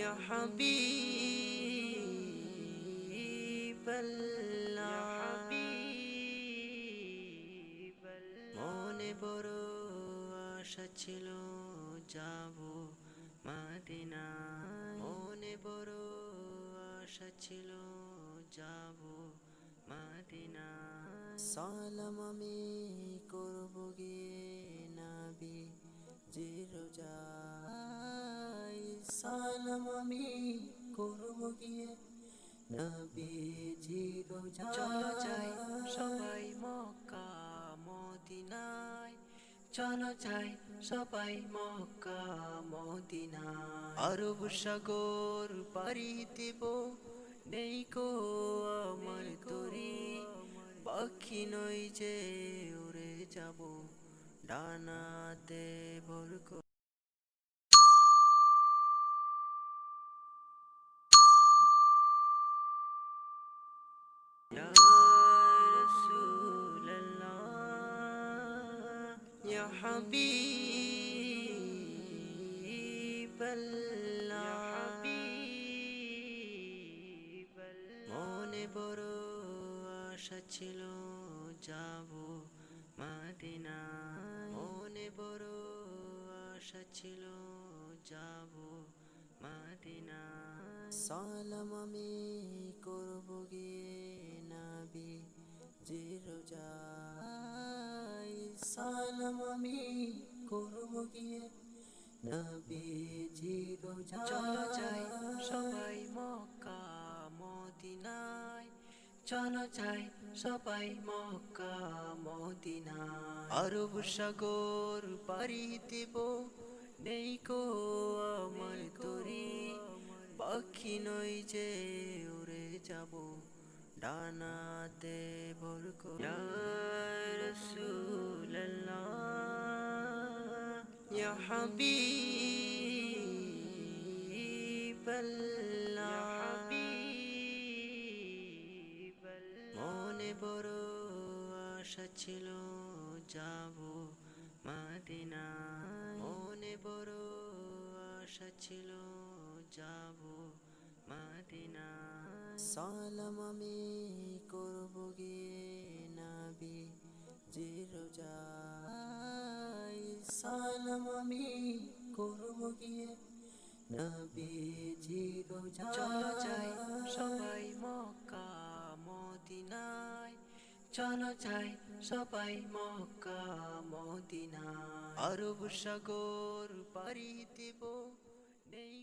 يا حبيب الله মনে বড় আশা ছিল যাব মদিনা মনে বড় আশা ছিল যাব মদিনা সালাম আমি করব গিয়ে নবী জিরোজাই সালাম আমি করব গিয়ে নবী জিরোজাই চলো যাই সবাই মক্কা মদিনায় চলো যাই সবাই মক্কা মদিনায় আরব সাগর পাড়ি দেব নেই কো আমার তরি পাখি নই যে উড়ে যাব ডানাতে ভর করে يا رسول الله يا حبيب الله মনে বড় আশা ছিল যাব মদিনা মনে বড় আশা ছিল যাব মদিনা সালাম আমি করব গিয়ে নবী জিরোজাই সালাম আমি করব গিয়ে নবী জিরোজাই চলো যাই সবাই মক্কা মদিনায় চলো যাই সবাই মক্কা মদিনায় আরব সাগর পাড়ি দেব নেই কো আমার তরি পাখি নই যে উড়ে যাব ডানাতে ভর করে ইয়া রাসূলুল্লাহ ইয়া হাবিবাল্লাহ মনে বড় আশা ছিল যাব মদিনা মনে বড় আশা ছিল যাব মদিনা সালাম আমি করব গিয়ে নবী জিরোজাই সালাম আমি করব গিয়ে নবী জিরোজাই চলো যাই সবাই মক্কা মদিনায় চলো যাই সবাই মক্কা মদিনায় আরব সাগর পাড়ি দেব নেই